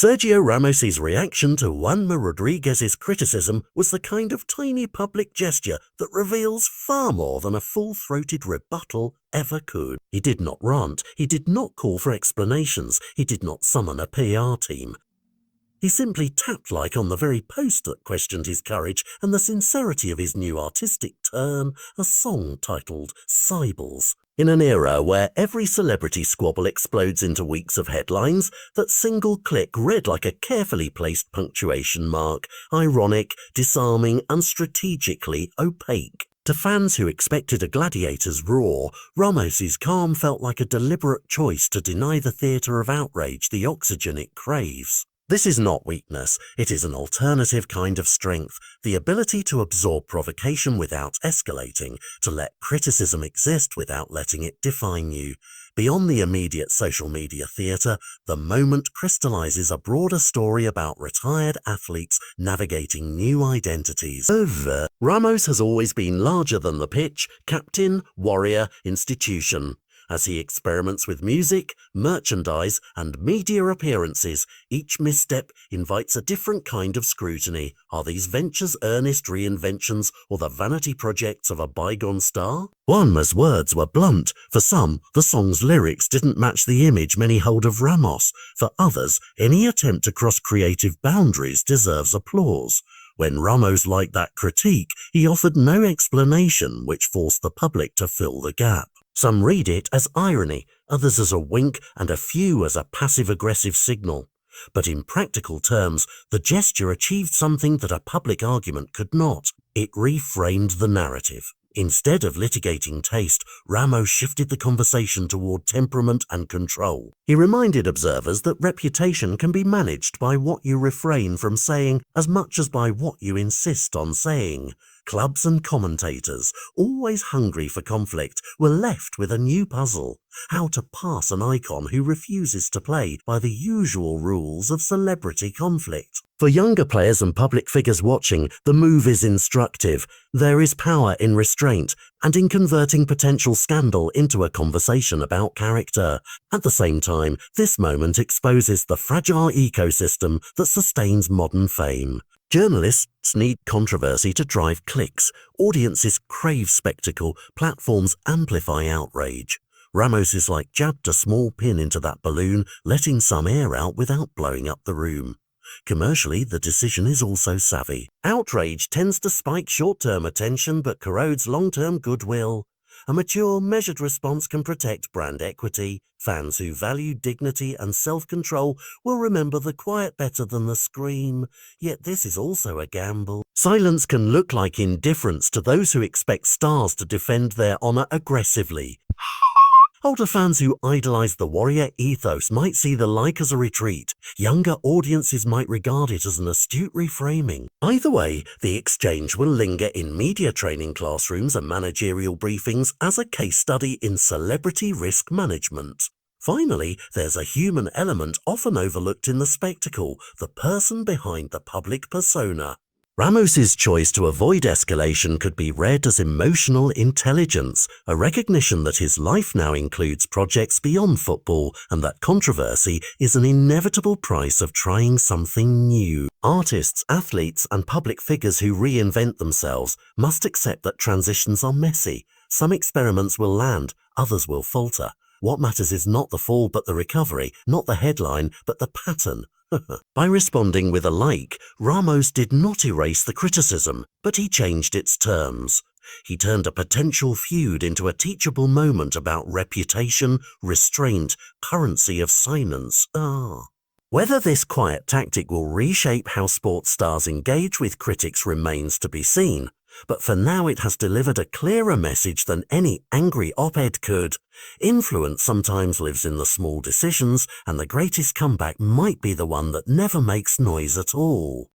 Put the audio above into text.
Sergio Ramos's reaction to Juanma Rodriguez's criticism was the kind of tiny public gesture that reveals far more than a full-throated rebuttal ever could. He did not rant, he did not call for explanations, he did not summon a PR team. He simply tapped like on the very post that questioned his courage and the sincerity of his new artistic turn, a song titled Cibeles. In an era where every celebrity squabble explodes into weeks of headlines, that single click read like a carefully placed punctuation mark, ironic, disarming, and strategically opaque. To fans who expected a gladiator's roar, Ramos's calm felt like a deliberate choice to deny the theatre of outrage the oxygen it craves. This is not weakness, it is an alternative kind of strength, the ability to absorb provocation without escalating, to let criticism exist without letting it define you. Beyond the immediate social media theatre, the moment crystallizes a broader story about retired athletes navigating new identities. Ramos has always been larger than the pitch, captain, warrior, institution. As he experiments with music, merchandise, and media appearances, each misstep invites a different kind of scrutiny. Are these ventures earnest reinventions or the vanity projects of a bygone star? Juanma's words were blunt. For some, the song's lyrics didn't match the image many hold of Ramos. For others, any attempt to cross creative boundaries deserves applause. When Ramos liked that critique, he offered no explanation, which forced the public to fill the gap. Some read it as irony, others as a wink, and a few as a passive-aggressive signal. But in practical terms, the gesture achieved something that a public argument could not. It reframed the narrative. Instead of litigating taste, Ramos shifted the conversation toward temperament and control. He reminded observers that reputation can be managed by what you refrain from saying as much as by what you insist on saying. Clubs and commentators, always hungry for conflict, were left with a new puzzle: how to pass an icon who refuses to play by the usual rules of celebrity conflict. For younger players and public figures watching, the move is instructive. There is power in restraint and in converting potential scandal into a conversation about character. At the same time, this moment exposes the fragile ecosystem that sustains modern fame. Journalists need controversy to drive clicks, audiences crave spectacle, platforms amplify outrage. Ramos is like jabbed a small pin into that balloon, letting some air out without blowing up the room. Commercially, the decision is also savvy. Outrage tends to spike short-term attention but corrodes long-term goodwill. A mature, measured response can protect brand equity. Fans who value dignity and self-control will remember the quiet better than the scream. Yet this is also a gamble. Silence can look like indifference to those who expect stars to defend their honor aggressively. Older fans who idolize the warrior ethos might see the like as a retreat. Younger audiences might regard it as an astute reframing. Either way, the exchange will linger in media training classrooms and managerial briefings as a case study in celebrity risk management. Finally, there's a human element often overlooked in the spectacle, the person behind the public persona. Ramos's choice to avoid escalation could be read as emotional intelligence, a recognition that his life now includes projects beyond football and that controversy is an inevitable price of trying something new. Artists, athletes, and public figures who reinvent themselves must accept that transitions are messy. Some experiments will land, others will falter. What matters is not the fall but the recovery, not the headline but the pattern. By responding with a like, Ramos did not erase the criticism, but he changed its terms. He turned a potential feud into a teachable moment about reputation, restraint, currency of silence. Whether this quiet tactic will reshape how sports stars engage with critics remains to be seen. But for now it has delivered a clearer message than any angry op-ed could. Influence sometimes lives in the small decisions, and the greatest comeback might be the one that never makes noise at all.